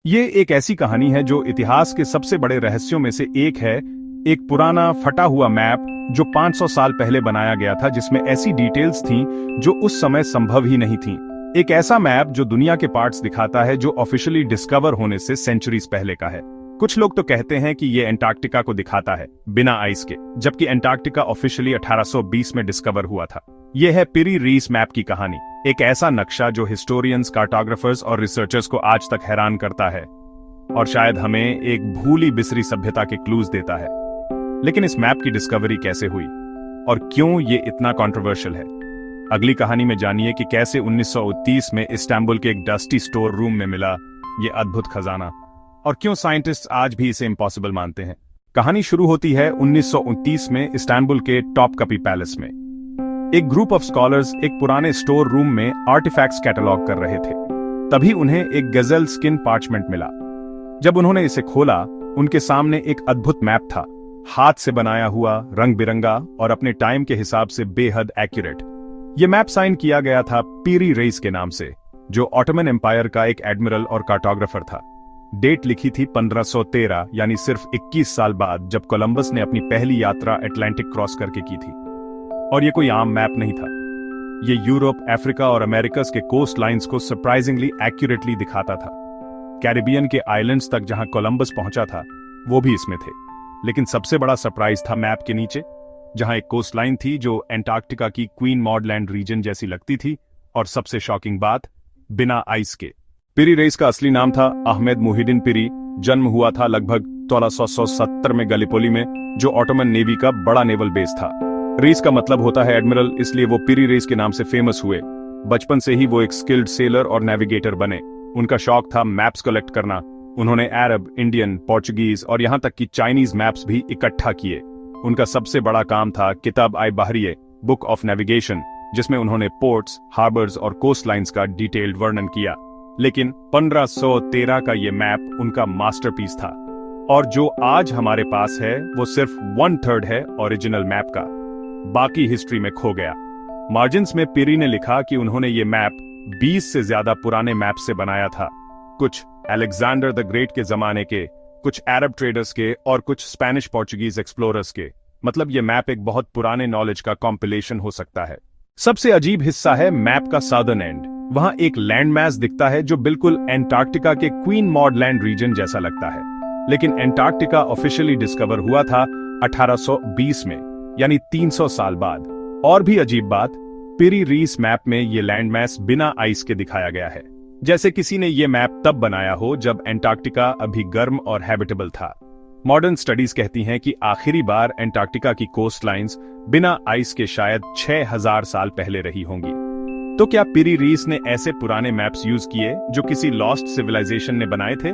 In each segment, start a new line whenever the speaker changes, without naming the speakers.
ये एक ऐसी कहानी है जो इतिहास के सबसे बड़े रहस्यों में से एक है। एक पुराना फटा हुआ मैप जो 500 साल पहले बनाया गया था, जिसमें ऐसी डिटेल्स थीं जो उस समय संभव ही नहीं थीं। एक ऐसा मैप जो दुनिया के पार्ट्स दिखाता है जो ऑफिशियली डिस्कवर होने से सेंचुरीज पहले का है। कुछ लोग तो कहते हैं कि ये एंटार्क्टिका को दिखाता है बिना आइस के, जबकि एंटार्क्टिका ऑफिशियली 1820 में डिस्कवर हुआ था। यह है पिरी रीस मैप की कहानी, एक ऐसा नक्शा जो हिस्टोरियंस, कार्टोग्राफर्स और रिसर्चर्स को आज तक हैरान करता है और शायद हमें एक भूली बिसरी सभ्यता के क्लूज देता है। लेकिन इस मैप की डिस्कवरी कैसे हुई और क्यों ये इतना कंट्रोवर्शियल है? अगली कहानी में जानिए कि कैसे 1929 में इस्तांबुल के एक डस्टी स्टोर रूम में मिला ये अद्भुत खजाना और क्यों साइंटिस्ट आज भी इसे इम्पॉसिबल मानते हैं। कहानी शुरू होती है 1929 में इस्तांबुल के टॉपकापी पैलेस में। एक ग्रुप ऑफ स्कॉलर्स एक पुराने स्टोर रूम में आर्टिफैक्ट्स कैटलॉग कर रहे थे। तभी उन्हें एक गजल स्किन पार्चमेंट मिला। जब उन्होंने इसे खोला, उनके सामने एक अद्भुत मैप था, हाथ से बनाया हुआ, रंग बिरंगा और अपने टाइम के हिसाब से बेहद एक्यूरेट। यह मैप साइन किया गया था पीरी रेस के नाम से, जो ऑटोमन एम्पायर का एक एडमिरल और कार्टोग्राफर था। डेट लिखी थी 1513, यानी सिर्फ 21 साल बाद, जब कोलंबस ने अपनी पहली यात्रा अटलांटिक क्रॉस करके की थी। और ये कोई आम मैप नहीं था। ये यूरोप, अफ्रीका और अमेरिकस के कोस्ट लाइन्स को सरप्राइजिंगली एक्यूरेटली दिखाता था। कैरिबियन के आइलैंड्स तक जहां कोलंबस पहुंचा था, वो भी इसमें थे। लेकिन सबसे बड़ा सरप्राइज था मैप के नीचे, जहां एक कोस्ट लाइन थी जो एंटार्क्टिका की क्वीन मॉड लैंड रीजन जैसी लगती थी। और सबसे शॉकिंग बात, बिना आइस के। पिरी रेस का असली नाम था अहमद मुहिद्दीन पिरी। जन्म हुआ था लगभग 1670 में गलिपोली में, जो ऑटोमन नेवी का बड़ा नेवल बेस था। रेस का मतलब होता है एडमिरल, इसलिए वो पिरी रेस के नाम से फेमस हुए। बचपन से ही वो एक स्किल्ड सेलर और नेविगेटर बने। उनका शौक था मैप्स कलेक्ट करना। उन्होंने अरब, इंडियन, पोर्चुगीज और यहां तक कि चाइनीज मैप्स भी इकट्ठा किए। उनका सबसे बड़ा काम था किताब आई बाहरिये, बुक ऑफ नेविगेशन, जिसमें उन्होंने पोर्ट्स, हार्बर्स और कोस्ट लाइन्स का डिटेल्ड वर्णन किया। लेकिन 1513 का ये मैप उनका मास्टरपीस था, और जो आज हमारे पास है वो सिर्फ 1/3 है ओरिजिनल मैप का। बाकी हिस्ट्री में खो गया। मार्जिन्स में पिरी ने लिखा कि उन्होंने ये मैप 20 से ज्यादा पुराने मैप से बनाया था, कुछ अलेक्जेंडर द ग्रेट के जमाने के, कुछ अरब ट्रेडर्स के और कुछ स्पेनिश पोर्चुगीज एक्सप्लोरर्स के। मतलब ये मैप एक बहुत पुराने नॉलेज का कॉम्पिलेशन हो सकता है। सबसे अजीब हिस्सा है मैप का साउदर्न एंड। वहां एक लैंड मैस दिखता है जो बिल्कुल एंटार्क्टिका के क्वीन मॉड लैंड रीजन जैसा लगता है। लेकिन एंटार्क्टिका ऑफिशियली डिस्कवर हुआ था 1820 में, यानी 300 साल बाद। और भी अजीब बात, पिरी रीस मैप में ये लैंड मैस बिना आइस के दिखाया गया है, जैसे किसी ने ये मैप तब बनाया हो जब एंटार्क्टिका अभी गर्म और हैबिटेबल था। मॉडर्न स्टडीज कहती हैं कि आखिरी बार एंटार्क्टिका की कोस्ट लाइन्स बिना आइस के शायद 6000 साल पहले रही होंगी। तो क्या पिरी रीस ने ऐसे पुराने मैप्स यूज किए जो किसी लॉस्ट सिविलाइजेशन ने बनाए थे?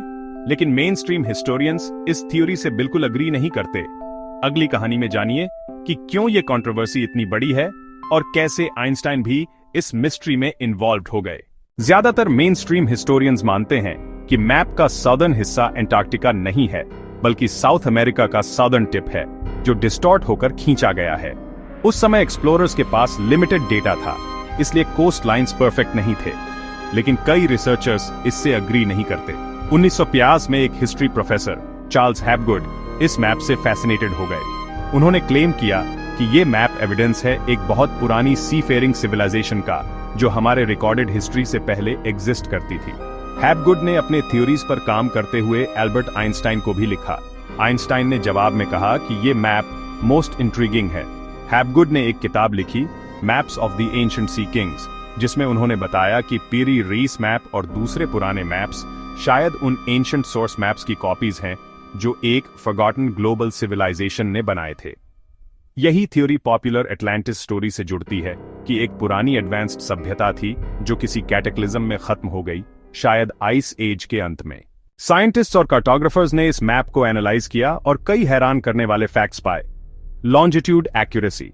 लेकिन मेन स्ट्रीम हिस्टोरियंस इस थ्योरी से बिल्कुल अग्री नहीं करते। अगली कहानी में जानिए कि क्यों ये कंट्रोवर्सी इतनी बड़ी है और कैसे आइंस्टाइन भी इस मिस्ट्री में इन्वॉल्व हो गए। ज्यादातर मेन स्ट्रीम हिस्टोरियंस मानते हैं कि मैप का साउदर्न हिस्सा एंटार्क्टिका नहीं है, बल्कि साउथ अमेरिका का साउदर्न टिप है, जो डिस्टॉर्ट होकर खींचा गया है। उस समय एक्सप्लोरर्स के पास लिमिटेड डेटा था, इसलिए कोस्ट लाइन्स परफेक्ट नहीं थे। लेकिन कई रिसर्चर्स इससे अग्री नहीं करते। 1950 में एक हिस्ट्री प्रोफेसर चार्ल्स हैपगुड इस मैप से फैसिनेटेड हो गए। उन्होंने क्लेम किया कि ये मैप एविडेंस है एक बहुत पुरानी सीफेयरिंग सिविलाइजेशन का, जो हमारे रिकॉर्डेड हिस्ट्री से पहले एग्जिस्ट करती थी। हैपगुड ने अपने थ्योरीज पर काम करते हुए एल्बर्ट आइंस्टाइन को भी लिखा। आइंस्टाइन ने जवाब में कहा कि ये मैप मोस्ट इंट्रिगिंग है। हैपगुड ने एक किताब लिखी, Maps of the Ancient Sea Kings, जिसमें उन्होंने बताया कि पिरी रीस मैप और दूसरे पुराने मैप्स शायद उन एंशिएंट सोर्स मैप्स की कॉपीज हैं जो एक फॉरगॉटन ग्लोबल सिविलाइजेशन ने बनाए थे। यही थ्योरी पॉपुलर एटलांटिस स्टोरी से जुड़ती है कि एक पुरानी एडवांस्ड सभ्यता थी जो किसी कैटेक्लिज्म में खत्म हो गई, शायद आइस एज के अंत में। साइंटिस्ट्स और कार्टोग्राफर्स ने इस मैप को एनालाइज किया और कई हैरान करने वाले फैक्ट्स पाए। लॉन्जिट्यूड एक्यूरेसी,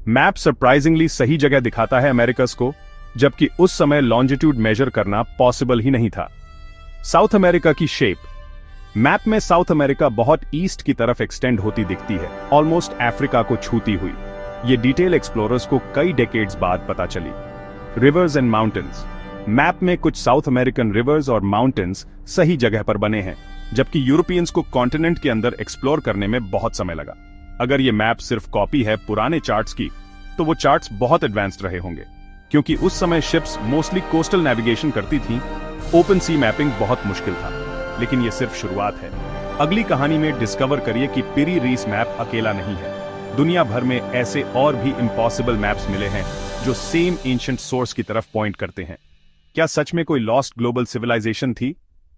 मैप सरप्राइजिंगली सही जगह दिखाता है अमेरिकस को, जबकि उस समय लॉन्जिट्यूड मेजर करना पॉसिबल ही नहीं था। साउथ अमेरिका की शेप, मैप में साउथ अमेरिका बहुत ईस्ट की तरफ एक्सटेंड होती दिखती है, ऑलमोस्ट अफ्रीका को छूती हुई। ये डिटेल एक्सप्लोरर्स को कई डेकेड्स बाद पता चली। रिवर्स एंड माउंटेन्स, मैप में कुछ साउथ अमेरिकन रिवर्स और माउंटेन्स सही जगह पर बने हैं, जबकि यूरोपियंस को कॉन्टिनेंट के अंदर एक्सप्लोर करने में बहुत समय लगा। अगर ये मैप सिर्फ कॉपी है पुराने चार्ट्स की, तो वो चार्ट्स बहुत एडवांस्ड रहे होंगे, क्योंकि उस समय शिप्स मोस्टली कोस्टल नेविगेशन करती थीं। ओपन सी मैपिंग बहुत मुश्किल था, लेकिन ये सिर्फ शुरुआत है। अगली कहानी में डिस्कवर करिए कि पिरी रीस मैप अकेला नहीं है। दुनिया भर में ऐसे और भी इम्पॉसिबल मैप्स मिले हैं जो सेम एंशिएंट सोर्स की तरफ पॉइंट करते हैं। क्या सच में कोई लॉस्ट ग्लोबल सिविलाइजेशन थी?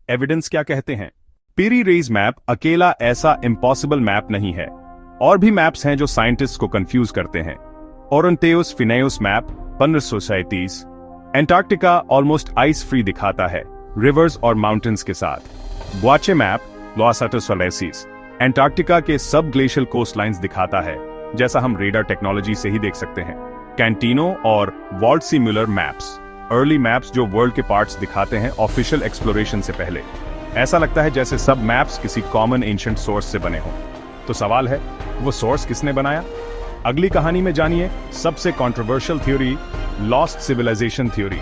एविडेंस क्या कहते हैं? पिरी रीस मैप अकेला ऐसा इम्पॉसिबल मैप नहीं है। और भी मैप्स हैं जो साइंटिस्ट को कंफ्यूज करते हैं। Oronteus Finaeus map 1537। Antarctica almost ice free दिखाता है, रिवर्स और माउंटेन्स के साथ। बुआचे मैप लॉस एटोस वैलेसिस एंटार्क्टिका के सब ग्लेशियल कोस्ट लाइन्स दिखाता है, जैसा हम रेडार टेक्नोलॉजी से ही देख सकते हैं। कैंटिनो और वॉल्टसी म्यूलर मैप्स, अर्ली मैप्स जो वर्ल्ड के पार्ट्स दिखाते हैं ऑफिशियल एक्सप्लोरेशन से पहले। ऐसा लगता है जैसे सब मैप्स किसी कॉमन एंशिएंट सोर्स से बने हों। तो सवाल है, वो सोर्स किसने बनाया? अगली कहानी में जानिए सबसे controversial theory, lost civilization theory.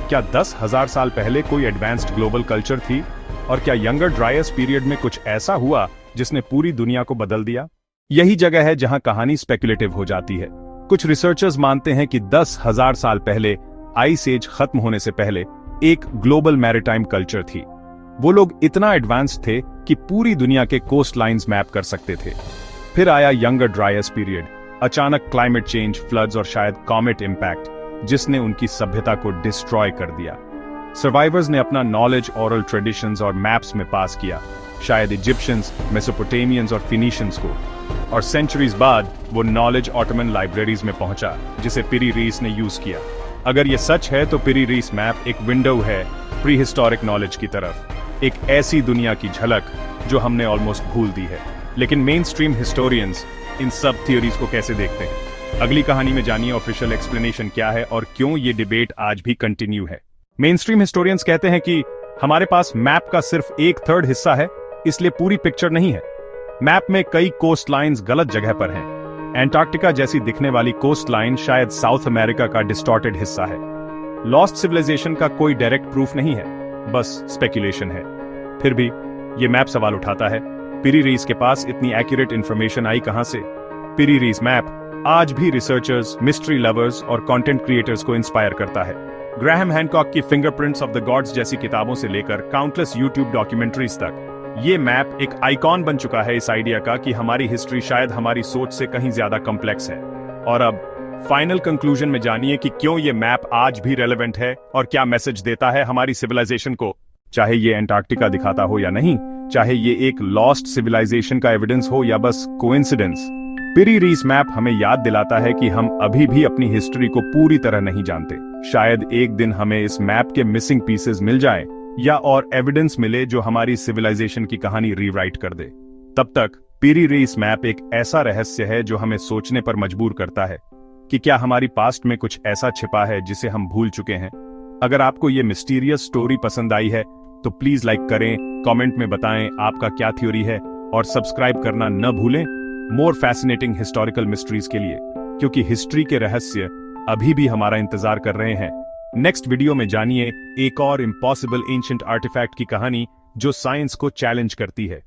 क्या 10,000 साल पहले कोई एडवांस्ड ग्लोबल कल्चर थी? और क्या यंगर ड्रायस पीरियड में कुछ ऐसा हुआ जिसने पूरी दुनिया को बदल दिया? यही जगह है जहां कहानी स्पेकुलेटिव हो जाती है। कुछ रिसर्चर्स मानते हैं कि 10,000 साल पहले आइस एज खत्म होने से पहले एक ग्लोबल मैरिटाइम कल्चर थी। वो लोग इतना एडवांस थे कि पूरी दुनिया के कोस्ट लाइन्स मैप कर सकते थे। फिर आया यंगर ड्रायस पीरियड, अचानक क्लाइमेट चेंज, फ्लड्स और शायद कॉमेट इंपैक्ट, जिसने उनकी सभ्यता को डिस्ट्रॉय कर दिया। सर्वाइवर्स ने अपना नॉलेज ओरल ट्रेडिशंस और मैप्स में पास किया, शायद इजिप्शियंस, मेसोपोटामियंस और फिनिशियंस को। और सेंचुरीज बाद वो नॉलेज ऑटोमन लाइब्रेरीज में पहुंचा, जिसे पिरी रीस ने यूज किया। अगर ये सच है तो पिरी रीस मैप एक विंडो है प्री हिस्टोरिक नॉलेज की तरफ, एक ऐसी दुनिया की झलक जो हमने ऑलमोस्ट भूल दी है। लेकिन मेन स्ट्रीम हिस्टोरियंस इन सब थियोरीज को कैसे देखते हैं? अगली कहानी में जानिए ऑफिशियल एक्सप्लेनेशन क्या है और क्यों ये डिबेट आज भी कंटिन्यू है। मेन स्ट्रीम हिस्टोरियंस कहते हैं कि हमारे पास मैप का सिर्फ 1/3 हिस्सा है, इसलिए पूरी पिक्चर नहीं है। मैप में कई कोस्ट लाइन्स गलत जगह पर हैं। एंटार्क्टिका जैसी दिखने वाली कोस्ट लाइन शायद साउथ अमेरिका का डिस्टॉर्टेड हिस्सा है। लॉस्ट सिविलाइजेशन का कोई डायरेक्ट प्रूफ नहीं है, बस स्पेकुलेशन है। फिर भी ये मैप सवाल उठाता है, पिरी रीस के पास इतनी एक्यूरेट इंफॉर्मेशन आई कहां से? पिरी रीस मैप आज भी रिसर्चर्स, मिस्ट्री लवर्स और कंटेंट क्रिएटर्स को इंस्पायर करता है। ग्राहम हैनकॉक की फिंगरप्रिंट्स ऑफ द गॉड्स जैसी किताबों से लेकर काउंटलेस यूट्यूब डॉक्यूमेंट्रीज तक, ये मैप एक आइकॉन बन चुका है इस आइडिया का कि हमारी हिस्ट्री शायद हमारी सोच से कहीं ज्यादा कॉम्प्लेक्स है। और अब फाइनल कंक्लूजन में जानिए कि क्यों ये मैप आज भी रेलेवेंट है और क्या मैसेज देता है हमारी सिविलाइजेशन को। चाहे ये एंटार्क्टिका दिखाता हो या नहीं, चाहे ये एक लॉस्ट सिविलाइजेशन का एविडेंस हो या बस कोइंसिडेंस, पिरी रीस मैप हमें याद दिलाता है कि हम अभी भी अपनी हिस्ट्री को पूरी तरह नहीं जानते। शायद एक दिन हमें इस मैप के मिसिंग पीसेस मिल जाएं, या और एविडेंस मिले जो हमारी सिविलाइजेशन की कहानी रीराइट कर दे। तब तक पिरी रीस मैप एक ऐसा रहस्य है जो हमें सोचने पर मजबूर करता है कि क्या हमारी पास्ट में कुछ ऐसा छिपा है जिसे हम भूल चुके हैं। अगर आपको ये मिस्टीरियस स्टोरी पसंद आई है तो प्लीज लाइक करें, कमेंट में बताएं आपका क्या थ्योरी है और सब्सक्राइब करना न भूलें मोर फैसिनेटिंग हिस्टोरिकल मिस्ट्रीज के लिए, क्योंकि हिस्ट्री के रहस्य अभी भी हमारा इंतजार कर रहे हैं। नेक्स्ट वीडियो में जानिए एक और इम्पॉसिबल एंशिएंट आर्टिफैक्ट की कहानी जो साइंस को चैलेंज करती है।